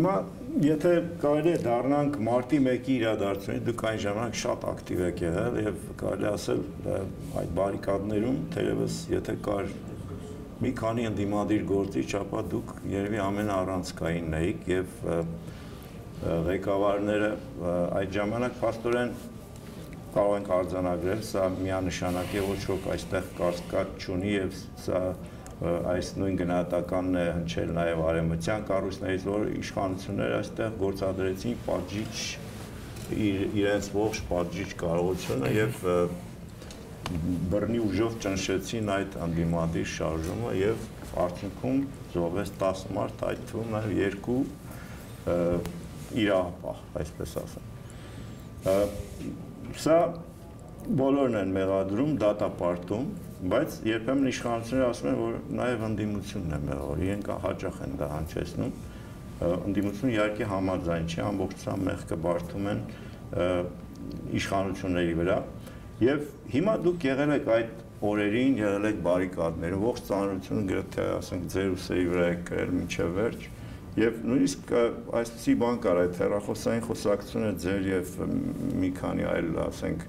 Հիմա եթե կարելի է դառնանք մարտի 1-ի իրադարձությունից, դուք այն ժամանակ շատ ակտիվ եք եղել եւ կարելի ասել այդ բարիկադներում թերևս եթե կար մի քանի ընդդիմադիր գործիչ, ապա դուք երևի ամենաառանցքայինն էիք եւ ղեկավարները այդ ժամանակ փաստորեն կարող ենք արձանագրել, սա միանշանակ է, ոչ ոք այստեղ կասկած չունի եւ սա այս նույն գնահատականն է հնչել նաև արևմտյան կառույցներից, որ իշխանությունները այստեղ գործադրեցին պատժիչ իրենց ողջ պատժիչ կարողությունը եւ բռնի ուժով ճնշեցին այդ անդիմադիր շարժումը եւ արդյունքում զոհվեց 10 մարդ, այդ թվում նաև 2 իրապահ, այսպես ասեմ։ Սա բոլորն են մեղադրում, դատապարտում, բայց երբեմն իշխանությունները ասում են, որ նաև ընդդիմությունն է մեղավոր, իրենք հաճախ են դա հնչեցնում, ընդդիմությունը իհարկե համաձայն չի, ամբողջությամբ մեղքը բարդում են իշխանությունների վրա, եւ հիմա դուք եղել եք այդ օրերին, եղել եք բարիկադներում, ողջ ծանրությունը գրեթե ասենք ձեր ուսերի վրա եք կրել մինչև վերջ, եւ նույնիսկ այսպիսի բան կար, այդ հեռախոսային խոսակցությունը ձեր եւ մի քանի այլ ասենք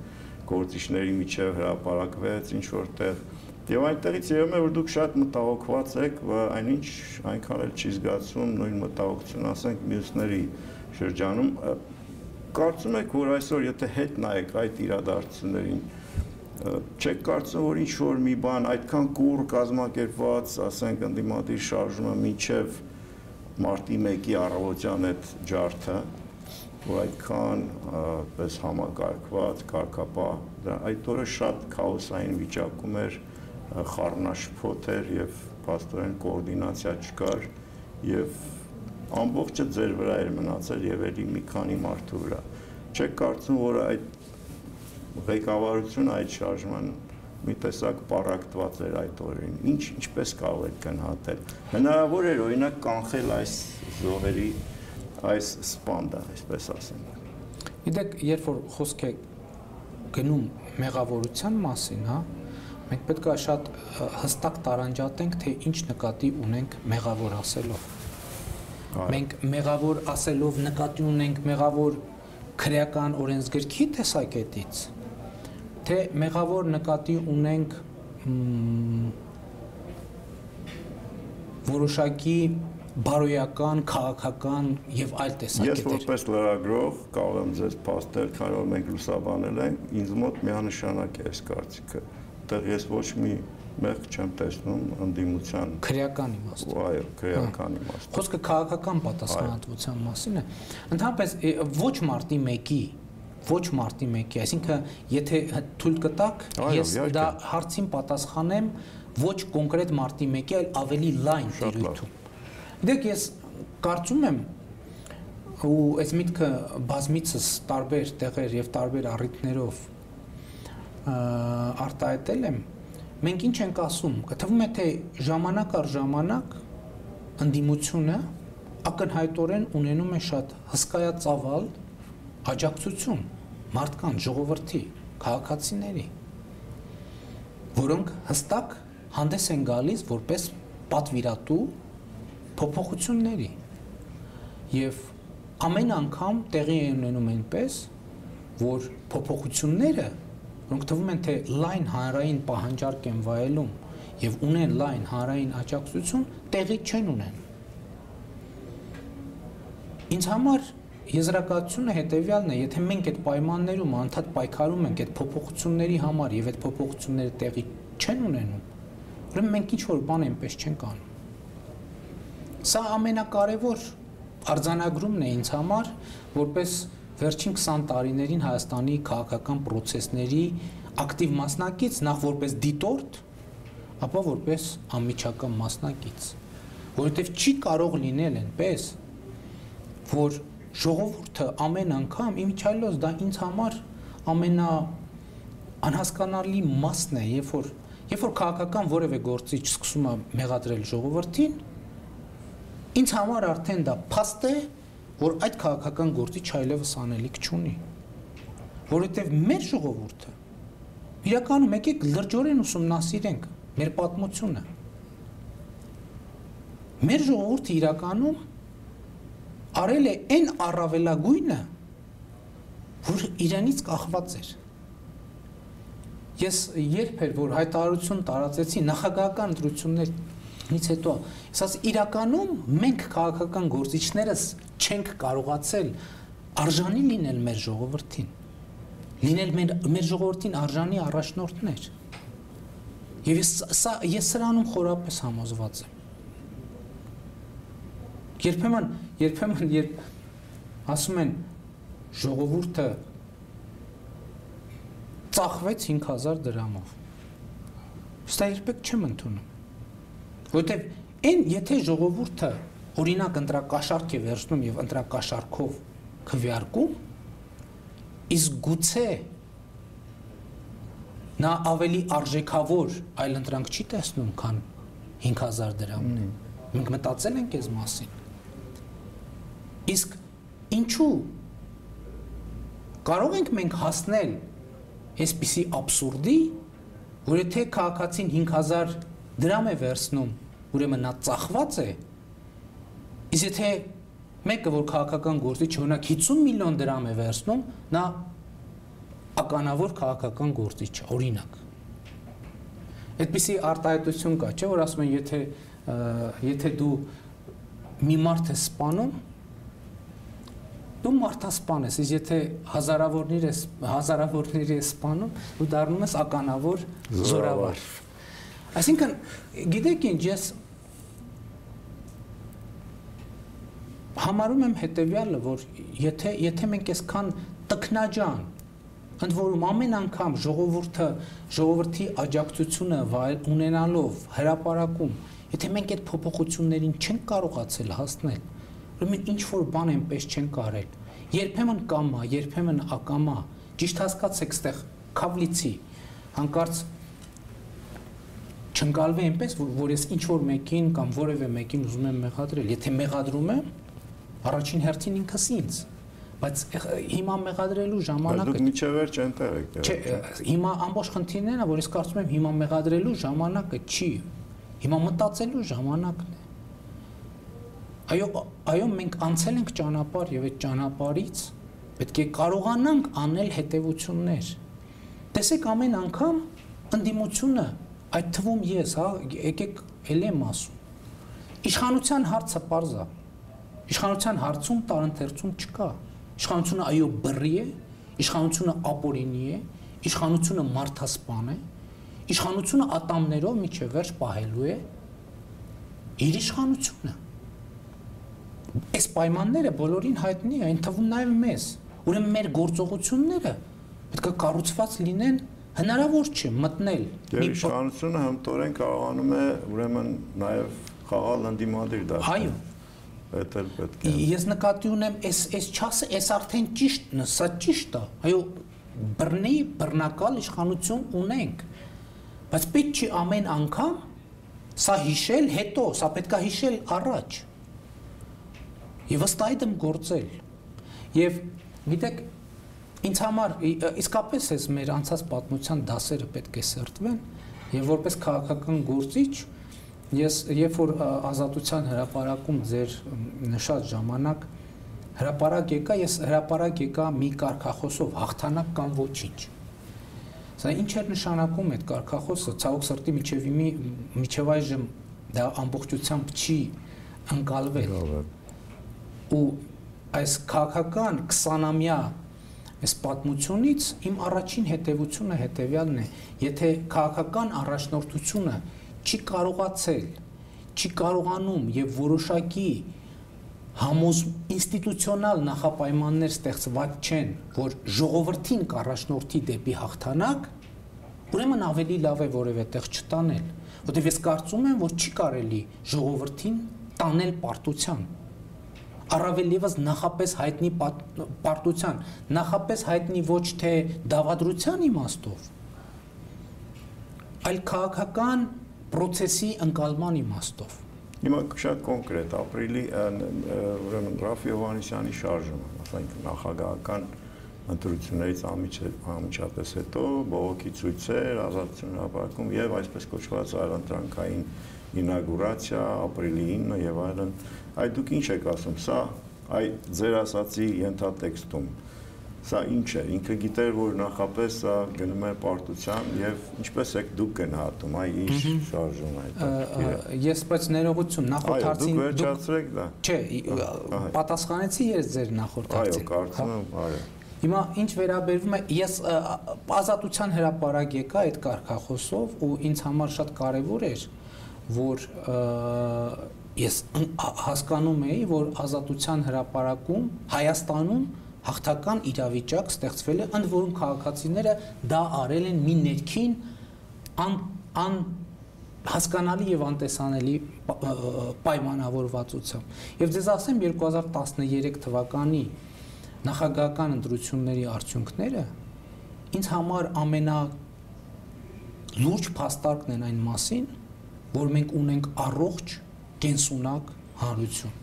գործիչների միջև հրապարակվեց ինչ որտեղ եւ այնտեղից երևում է որ դուք շատ մտահոգված եք và այնինչ այնքան էլ չի զգացում նույն մտահոգություն ասենք մյուսների շրջանում կարծում եք որ այսօր եթե հետ նայեք այդ իրադարձություններին չեք կարծում որ ինչ որ մի բան այդքան կուռ կազմակերպված ասենք ընդդիմադիր շարժումը մինչև մարտի 1-ի առավոտյան այդ ջարդը որ այդքան պես համակարգված, կարգապահ, այդ օրը շատ քաոսային վիճակում էր, խառնաշփոթ էր եւ փաստորեն կոորդինացիա չկար եւ ամբողջը ձեր վրա էր մնացել եւ էլի մի քանի մարդու վրա։ Չեք կարծում, որ այդ ղեկավարությունը այդ շարժման մի տեսակ պարակտված էր այդ օրերին։ Ինչպես կարող եք գնահատել։ Հնարավոր էր օրինակ կանխել այս զոհերի այս սպանդը, այսպես ասեմ։ Գիտեք, երբ որ խոսք է գնում մեղավորության մասին, հա, մենք պետք է շատ հստակ տարանջատենք, թե ինչ նկատի ունենք մեղավոր ասելով։ Մենք մեղավոր ասելով նկատի ունենք մեղավոր քրեական օրենսգրքի տեսակետից, թե մեղավոր նկատի ունենք որոշակի բարոյական, քաղաքական եւ այլ տեսակետեր։ Ես որպես լրագրող կարող եմ ձեզ փաստել, քանի որ մենք լուսաբանել ենք, ինձ մոտ միանշանակ է այս կարծիքը։ Այդտեղ ես ոչ մի մեղք չեմ տեսնում ընդդիմության քրեական իմաստով։ Այո, քրեական իմաստով։ Խոսքը քաղաքական պատասխանատվության մասին է։ Ընդհանրապես ոչ մարտի 1-ի, այսինքն եթե թույլ կտաք, ես դա հարցին պատասխանեմ ոչ կոնկրետ մարտի 1-ի, այլ ավելի լայն տիրույթում։ Դեք ես կարծում եմ ու այս միտքը բազմիցս տարբեր տեղեր եւ տարբեր առիթներով արտահայտել եմ, մենք ինչ ենք ասում, կթվում է թե ժամանակ առ ժամանակ ընդդիմությունը ակնհայտորեն ունենում է շատ հսկայածավալ աջակցություն մարդկանց, ժողովրդի, քաղաքացիների, որոնք հստակ հանդես են գալիս որպես պատվիրատու փոփոխությունների եւ ամեն անգամ տեղի են ունենում այնպես, որ փոփոխությունները, որոնք թվում են թե լայն հանրային պահանջարկ են վայելում եւ ունեն լայն հանրային աջակցություն, տեղի չեն ունեն։ Ինձ համար եզրակացությունը հետեւյալն է, եթե մենք այդ պայմաններում անդադ պայքարում ենք այդ փոփոխությունների համար եւ այդ փոփոխությունները տեղի չեն ունենում, ուրեմն մենք ինչ որ բան այնպես չենք անում։ Սա ամենակարևոր արձանագրումն է ինձ համար, որպես վերջին 20 տարիներին Հայաստանի քաղաքական process-ների ակտիվ մասնակից, նախ որպես դիտորդ, ապա որպես անմիջական մասնակից, որովհետև չի կարող լինել այնպես, որ ժողովուրդը ամեն անգամ իմիջիայլոց դա ինձ համար ամենաանհասկանալի մասն է, երբ որ քաղաքական որևէ գործիչ սկսում է մեղադրել ժողովրդին, ինձ համար արդեն դա փաստ է, որ այդ քաղաքական գործիչ այլևս անելիք չունի, որովհետև մեր ժողովուրդը իրականում եկեք լրջորեն ուսումնասիրենք մեր պատմությունը։ Մեր ժողովուրդը իրականում արել է այն առավելագույնը, որ իրանից կախված էր։ Ես երբ էր որ հայտարարություն տարածեցի նախագահական ընտրություններից հետո, ասած իրականում մենք քաղաքական գործիչներս չենք կարողացել արժանի լինել մեր ժողովրդին, լինել մեր ժողովրդին արժանի առաջնորդներ։ Եվ ես սրանում խորապես համոզված եմ։ Երբեմն երբ ասում են ժողովուրդը ծախվեց 5000 դրամով։ Սա երբեք չեմ ընդունում։ Որտեւ այն եթե ժողովուրդը օրինակ ընտրակաշառք է վերցնում եւ ընտրակաշառքով քվեարկում, իսկ գուցե նա ավելի արժեքավոր այլ ընտրանք չի տեսնում, քան 5000 դրամն է։ Մենք մտածել ենք այս մասին։ Իսկ ինչու կարող ենք մենք հասնել այսպիսի աբսուրդի, որ եթե քաղաքացին 5000 դրամ է վերցնում, ուրեմն նա ծախված է, իսկ եթե մեկը որ քաղաքական գործիչ օրինակ 50 միլիոն դրամ է վերցնում, նա ականավոր քաղաքական գործիչ է, օրինակ։ Այդպիսի արտահայտություն կա, չէ, որ ասում են, եթե դու մի մարդ ես սպանում, դու մարդասպան ես, իսկ եթե հազարավորների ես սպանում, դու դառնում ես ականավոր զորավար։ Այսինքն, գիտեք ինչ, ես համարում եմ հետևյալը, որ եթե մենք այսքան տքնաջան, ընդ որում ամեն անգամ ժողովրդի աջակցությունը ունենալով հրապարակում, եթե մենք այդ փոփոխություններին չենք կարողացել հասնել, ուրեմն ինչ որ բան այնպես չենք արել։ Երբեմն կամա, երբեմն ակամա, ճիշտ հասկացեք, այստեղ քավլիցի, հանկարծ չընկալվի այնպես, որ ես ինչ որ մեկին կամ որևէ մեկին ուզում եմ մեղադրել, եթե մեղադրում եմ, առաջին հերթին ինքս ինձ, բայց հիմա մեղադրելու ժամանակը դուք միջևերջ այնտեղ եք։ Չէ, հիմա ամբողջ խնդիրն է, որ ես կարծում եմ հիմա մեղադրելու ժամանակը չի։ Հիմա մտածելու ժամանակն է։ Այո, մենք անցել ենք ճանապարհ եւ այդ ճանապարհից պետք է կարողանանք անել հետեւություններ։ Տեսեք ամեն անգամ ընդդիմությունը, այդ թվում ես, հա, եկեք ելի եմ ասում։ Իշխանության հարցը պարզ է։ Իշխանության հարցում տարընթերցում չկա։ Իշխանությունը այո բռի է, իշխանությունը ապօրինի է, իշխանությունը մարդասպան է, իշխանությունը ատամներով միջև վերջ պահելու է իր իշխանությունը։ Այս պայմանները բոլորին հայտնի է, այն թվում նաև մեզ։ Ուրեմն մեր գործողությունները պետք է կառուցված լինեն, հնարավոր չէ մտնել։ Իշխանությունը հմտորեն կարողանում է ուրեմն նաև խաղալ ընդդիմադիր դաշտում։ Այո։ Ես նկատի ունեմ, այս չասը, այս արդեն ճիշտն է, սա ճիշտ է։ Այո, բռնակալ իշխանություն ունենք, բայց պետք չի ամեն անգամ սա հիշել հետո, սա պետք է հիշել առաջ։ Եվ ըստ այդմ գործել։ Եվ գիտեք, ինձ համար իսկապես էս մեր անցած պատմության դասերը պետք է սրտվեն, եւ որպես քաղաքական գործիչ ես երբ որ ազատության հրապարակում ձեր նշած ժամանակ հրապարակ եկա մի կարգախոսով հաղթանակ կամ ոչինչ։ Սա ինչ էր նշանակում այդ կարգախոսը, ցավոք սրտի միջև այժմ դա ամբողջությամբ չի ընկալվել։ Ու այս քաղաքական 20-ամյա այս պատմությունից իմ առաջին հետևությունը հետևյալն է, եթե քաղաքական առաջնորդությունը չի կարողացել, չի կարողանում եւ որոշակի ինստիտուցիոնալ նախապայմաններ ստեղծված չեն, որ ժողովրդին կառաջնորդի դեպի հաղթանակ, ուրեմն ավելի լավ է որևէ տեղ չտանել, որտեղ ես կարծում եմ, որ չի կարելի ժողովրդին տանել պարտության, առավել ևս նախապես հայտնի պարտության, նախապես հայտնի ոչ թե դավադրության իմաստով, այլ քաղաքական պրոցեսի ընկալման իմաստով։ Հիմա շատ կոնկրետ ապրիլի ուրեմն Ռաֆի Հովհաննիսյանի շարժումը, ասենք նախագահական ընտրություններից անմիջապես հետո բողոքի ցույցեր, ազատություն հրապարակում եւ այսպես կոչված այլընտրանքային ինագուրացիա ապրիլի 9 եւ այլն, այդ դուք ինչ եք ասում, սա Այ ձեր ասացի ենթատեքստում սա ինչ է, ինքը գիտեր, որ նախապես սա գնում է պարտության եւ ինչպես եք դուք գնահատում, այ ինչ շարժում է։ Ես բայց ներողություն նախորդ հարցին դուք վերջացրեք դա։ Չէ, պատասխանեցի ես ձեր նախորդ հարցին։ Այո, կարծում եմ, արի։ Հիմա ինչ վերաբերվում է, ես ազատության հրապարակ եկա այդ կարգախոսով ու ինձ համար շատ կարևոր էր, որ ես հասկանում էի, որ ազատության հրապարակում Հայաստանում հաղթական իրավիճակ ստեղծվել է, ընդ որում քաղաքացիները դա արել են մի ներքին հասկանալի եւ անտեսանելի պայմանավորվածությամբ։ Եվ ձեզ ասեմ 2013 թվականի նախագահական ընտրությունների արդյունքները ինձ համար ամենալուրջ փաստարկն են այն մասին, որ մենք ունենք առողջ կենսունակ հանրություն։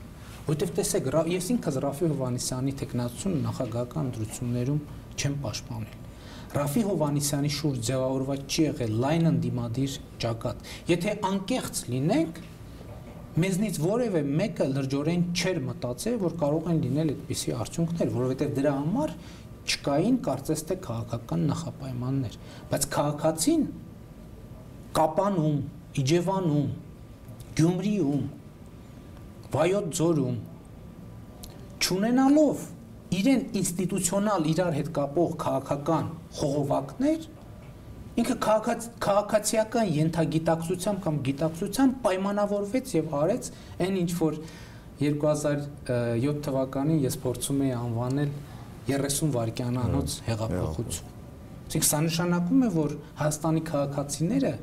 Որտեւ տեսեք, ես ինքս Ռաֆի Հովհաննիսյանի տեխնացությունը նախագահական ընտրություններում չեմ պաշտպանել։ Ռաֆի Հովհաննիսյանի շուրջ ձևավորված չի եղել լայն ընդդիմադիր ճակատ։ Եթե անկեղծ լինենք, մեզնից որևէ մեկը լրջորեն չէր մտածել, որ կարող են լինել այդպիսի արդյունքներ, որովհետև դրա համար չկային կարծես թե քաղաքական նախապայմաններ, բայց քաղաքացին Կապանում, Իջևանում, Գյումրիում, Վայոց ձորում չունենալով իրեն ինստիտուցիոնալ իրար հետ կապող քաղաքական խողովակներ, ինքը քաղաքացիական ենթագիտակցությամբ կամ գիտակցությամբ պայմանավորվեց եւ արեց այն ինչ որ 2007 թվականին ես փորձում էի անվանել 30 վայրկյանանոց հեղափոխություն։ Իսկ սա նշանակում է, որ Հայաստանի քաղաքացիները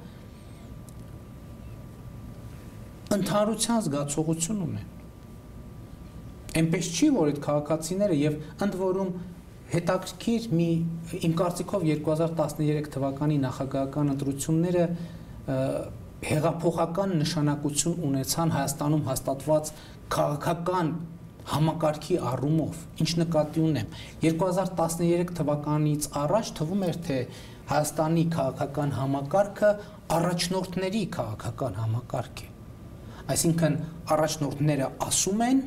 ընդհանրության զգացողություն ունեն։ Այնպես չի, որ այդ քաղաքացիները եւ ընդ որում հետաքրքիր իմ կարծիքով 2013 թվականի նախագահական ընտրությունները հեղափոխական նշանակություն ունեցան Հայաստանում հաստատված քաղաքական համակարգի առումով, ինչ նկատի ունեմ 2013 թվականից առաջ թվում էր թե Հայաստանի քաղաքական համակարգը առաջնորդների քաղաքական համակարգ է, այսինքն առաջնորդները ասում են,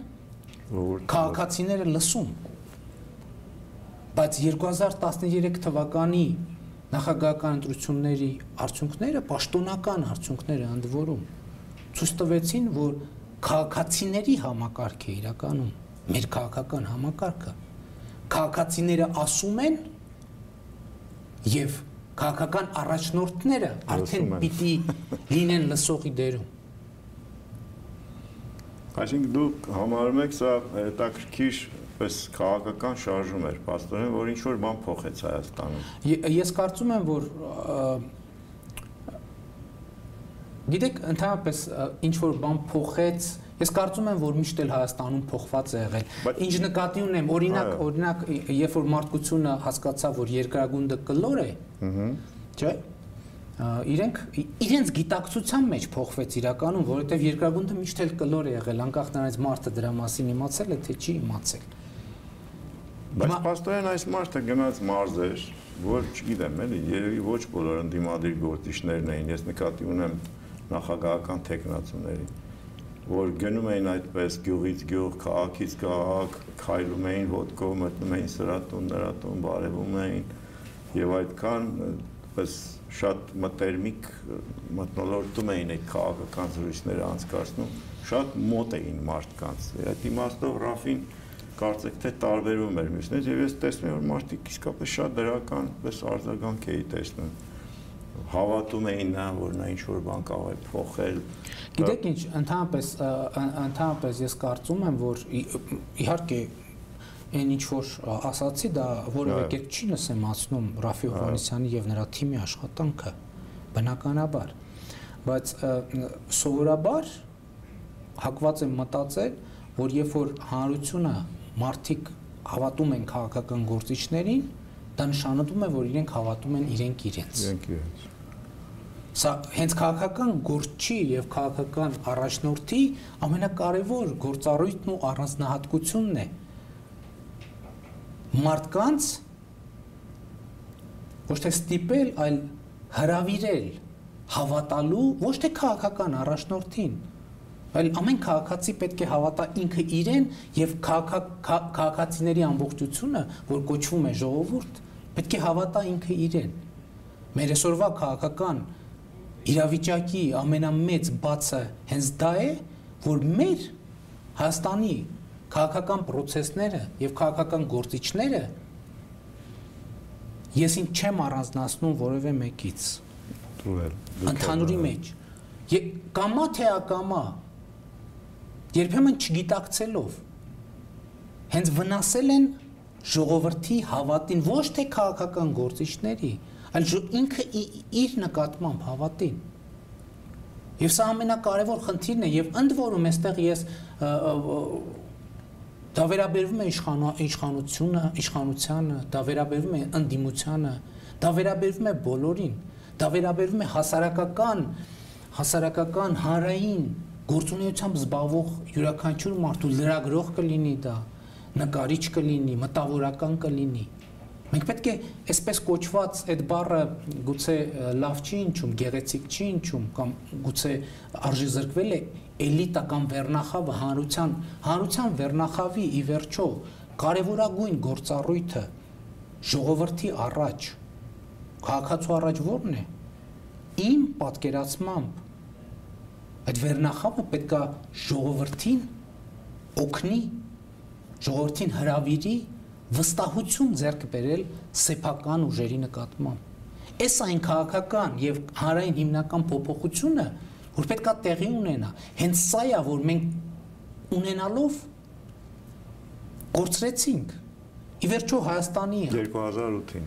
քաղաքացիները լսում, բայց 2013 թվականի նախագահական ընտրությունների արդյունքները, պաշտոնական արդյունքները ընդ որում ցույց տվեցին, որ քաղաքացիների համակարգ է իրականում, մեր քաղաքական համակարգը, քաղաքացիները ասում են եւ քաղաքական առաջնորդները արդեն պիտի լինեն լսողի դերում։ Այսինքն դուք համարում եք սա հետաքրքիր պես քաղաքական շարժում էր, փաստորեն, որ ինչ-որ բան փոխեց Հայաստանում։ Ես կարծում եմ, որ գիտեք, ընդհանրապես ինչ-որ բան փոխեց, ես կարծում եմ, որ միշտ էլ Հայաստանում փոխված է եղել։ Ինչ նկատի ունեմ, օրինակ, երբ որ մարդկությունը հասկացավ, որ երկրագունդը կլոր է, չէ՞, իրենց գիտակցության մեջ փոխվեց իրականում, որովհետև երկրագունդը միշտ էլ կլոր է եղել, անկախ նրանից մարդը դրա մասին իմացել է, թե չի իմացել։ Բայց փաստորեն այս մարդը գնաց մարզեր, որ չգիտեմ, էլի, երևի ոչ բոլոր ընդդիմադիր գործիչներն էին, ես նկատի ունեմ նախագահական տեխնացուների, որ գնում էին այդպես գյուղից գյուղ, քաղաքից քաղաք, քայլում էին ոտքով, մտնում էին սրատուն, նրատուն, բարևում էին եւ այդքան պես շատ մտերմիկ մթնոլորտում էին այդ քաղաքական զրույցները անցկացնում, շատ մոտ էին մարդկանց։ Այդ իմաստով Ռաֆին կարծեք թե տարբերում էր մյուսներից եւ ես տեսնում եմ որ մարդիկ իսկապես շատ դրական պես արձագանք էի տեսնում։ Հավատում էին նա, որ նա ինչ-որ բան կարող է փոխել։ Գիտեք ինչ, ընդհանրապես ես կարծում եմ, որ իհարկե այն ինչ որ ասացի դա որևէ կերպ չի նսեմացնում Ռաֆի Հովհաննիսյանի եւ նրա թիմի աշխատանքը, բնականաբար, բայց սովորաբար հակված եմ մտածել, որ երբ որ հանրությունը մարդիկ հավատում են քաղաքական գործիչներին, դա նշանակում է, որ իրենք հավատում են իրենց։ Սա հենց քաղաքական գործչի եւ քաղաքական առաջնորդի ամենակարևոր գործառույթն ու առանձնահատկությունն է։ Մարդկանց ոչ թե ստիպել, այլ հրավիրել հավատալու ոչ թե քաղաքական առաջնորդին, Այլ ամեն քաղաքացի պետք է հավատա ինքը իրեն եւ քաղաքացիների ամբողջությունը, որ կոչվում է ժողովուրդ, պետք է հավատա ինքը իրեն։ Մեր այսօրվա քաղաքական իրավիճակի ամենամեծ բացը հենց դա է, որ մեր Հայաստանի քաղաքական process-ները եւ քաղաքական գործիչները ես ինձ չեմ առանձնացնում որևէ մեկից։ Ընդհանուրի մեջ կամա թե ակամա երբեմն չգիտակցելով հենց վնասել են ժողովրդի հավատին, ոչ թե քաղաքական գործիչների, այլ ինքը իր նկատմամբ հավատին։ Եվ սա ամենակարևոր խնդիրն է, եւ ընդ որում այստեղ ես դա վերաբերվում է իշխանությանը, դա վերաբերվում է ընդդիմությանը, դա վերաբերվում է բոլորին, դա վերաբերվում է հասարակական հանրային գործունեությամբ զբաղվող յուրաքանչյուր մարդու, լրագրող կլինի դա, նկարիչ կլինի, մտավորական կլինի։ Մենք պետք է այսպես կոչված այդ բառը գուցե լավ չի ինչում, գեղեցիկ չի ինչում, կամ գուցե արժի զրկվել է էլիտա կամ վերնախավը հանրության վերնախավի ի վերջո կարևորագույն գործառույթը ժողովրդի առաջ, քաղաքացու առաջ ո՞րն է։ Իմ պատկերացմամբ այդ վերնախավը պետք է ժողովրդին օգնի, ժողովրդին հրավիրի վստահություն ձեռք բերել սեփական ուժերի նկատմամբ։ Այս այն քաղաքական եւ հանրային հիմնական փոփոխությունը, որ պետք է տեղի ունենա, հենց սա է, որ մենք ունենալով կորցրեցինք։ Ի վերջո Հայաստանի 2008-ին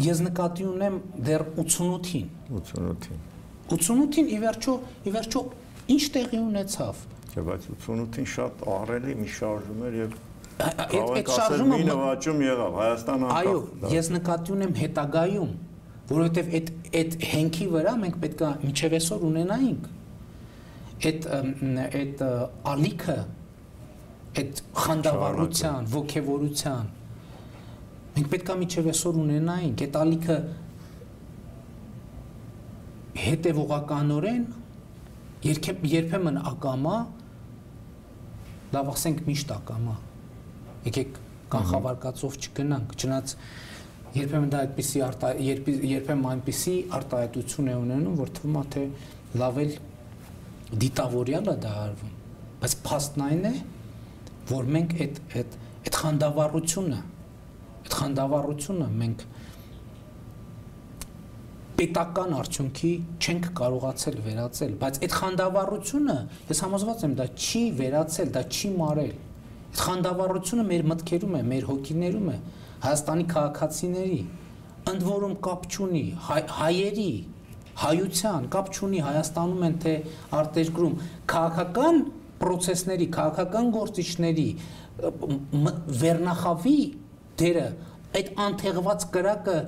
ես նկատի ունեմ դեռ 88-ին։ 88-ին ի վերջո ինչ տեղի ունեցավ։ Բայց 88-ին շատ ահռելի մի շարժում էր եւ այդ շարժումը մի նվաճում եղավ Հայաստան անկախ։ Այո, ես նկատի ունեմ հետագայում, որովհետեւ այդ հենքի վրա մենք պետք է մինչև այսօր ունենայինք այդ ալիքը, այդ խանդավառության, ոգևորության մենք պետք է մինչև այսօր ունենայինք այդ ալիքը հետևողականորեն երբեմն ակամա, լավ ասենք միշտ ակամա, եկեք կանխավարկածով չգնանք, չնայած երբեմն դա երբեմն այնպիսի արտահայտություն է ունենում, որ թվում է թե լավ էլ դիտավորյալը դա արվում, բայց փաստն այն է, որ մենք այդ խանդավառությունը մենք պետական արդյունքի չենք կարողացել վերացել, բայց այդ խանդավառությունը, ես համոզված եմ, դա չի վերացել, դա չի մարել։ Այդ խանդավառությունը մեր մտքերում է, մեր հոգիներում է, Հայաստանի քաղաքացիների, ընդ որում կապ չունի հայերի, հայության, կապ չունի Հայաստանում են թե արտերկրում, քաղաքական process-ների, քաղաքական գործիչների վերնախավի դերը, այդ անթեղված կրակը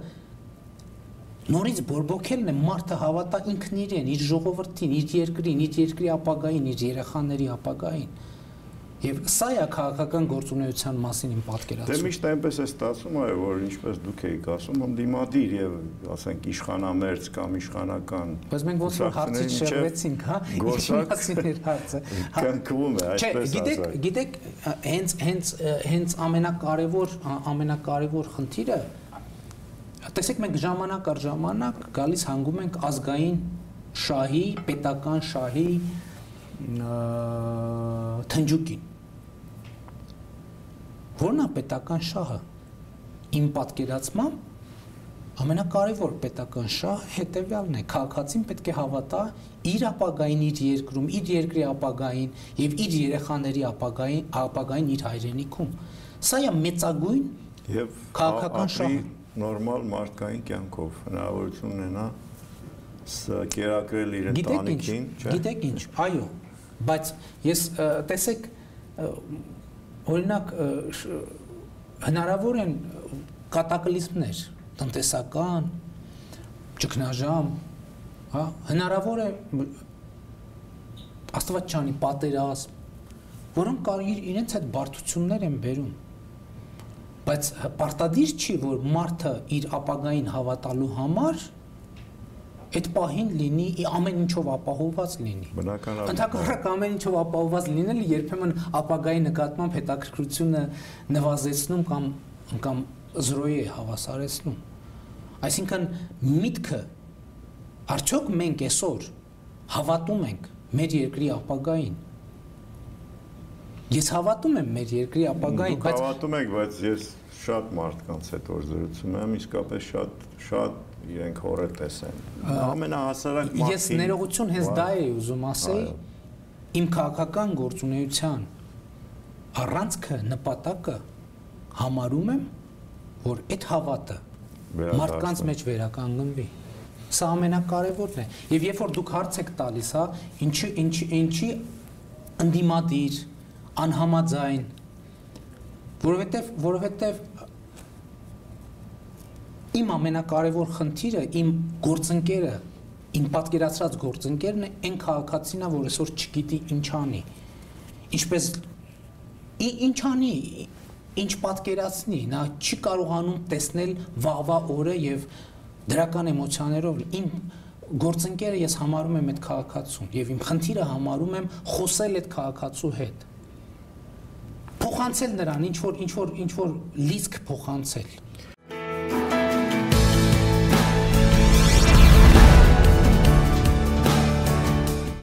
նորից բորբոքելն է, մարդը հավատա ինքն իրեն, իր ժողովրդին, իր երկրին, իր երկրի ապագային, իր երեխաների ապագային։ Եվ սա է քաղաքական գործունեության մասին իմ պատկերացումը։ Դե միշտ այնպես է ստացվում, որ ինչպես դուք եք ասում, ընդդիմադիր եւ ասենք իշխանամերձ կամ իշխանական։ Բայց մենք ոնց որ հարցից շեղվեցինք, հա, ինչի՞մասին էր հարցը։ Կնքվում է, այսպես ասած։ Գիտեք, հենց ամենակարևոր խնդիրը, տեսեք, մենք ժամանակ առ ժամանակ գալիս հանգում ենք ազգային շահի, պետական շահի թնջուկին։ Որն է պետական շահը։ Իմ պատկերացմամբ ամենակարևոր պետական շահը հետևյալն է. քաղաքացին պետք է հավատա իր ապագային, իր երկրում, իր երկրի ապագային եւ իր երեխաների ապագային իր հայրենիքում։ Սա է մեծագույն եւ քաղաքական շահը։ Նորմալ մարդկային կյանքով հնարավորություն ունենա կերակրել իր ընտանիքին, չէ՞։ Գիտեք ինչ, այո, բայց ես տեսեք, օրինակ հնարավոր են կատակլիզմներ, տնտեսական, ճգնաժամ, հա, հնարավոր է Աստված չանի պատերազմ, որոնք կարող իրենց այդ բարդություններ են բերում։ Բայց պարտադիր չի, որ մարդը իր ապագային հավատալու համար այդ պահին լինի ամեն ինչով ապահովված լինի։ Բնականաբար։ Ընդհանրապես ամեն ինչով ապահովված լինելը երբեմն ապագայի նկատմամբ հետաքրքրությունը նվազեցնում կամ զրոյի է հավասարեցնում։ Այսինքն միտքը արդյոք մենք այսօր հավատում ենք մեր երկրի ապագային։ Ես հավատում եմ մեր երկրի ապագային, բայց հավատում եք, բայց ես շատ մարդկանց հետ որ զրուցում եմ, իսկապես շատ իրենք հորետես են։ Ամենահասարակ մարդին։ Ես ներողություն հենց դա էի ուզում ասեի, իմ քաղաքական գործունեության առանցքը նպատակը համարում եմ, որ այդ հավատը մարդկանց մեջ վերականգնվի։ Սա ամենակարևորն է։ Եվ երբ որ դուք հարց եք տալիս, հա, ինչի ընդդիմադիր, անհամաձայն, որովհետև իմ ամենակարևոր խնդիրը, իմ գործընկերը, իմ պատկերացրած գործընկերն է այն քաղաքացին, որ այսօր չգիտի ինչ անի։ Ինչպես ինչ անի, ինչ պատկերացնի, նա չի կարողանում տեսնել վաղվա օրը եւ դրական էմոցիաներով իմ գործընկերը ես համարում եմ այդ քաղաքացուն եւ իմ խնդիրը համարում եմ խոսել այդ քաղաքացու հետ, փոխանցել նրան ինչ որ լիցք փոխանցել,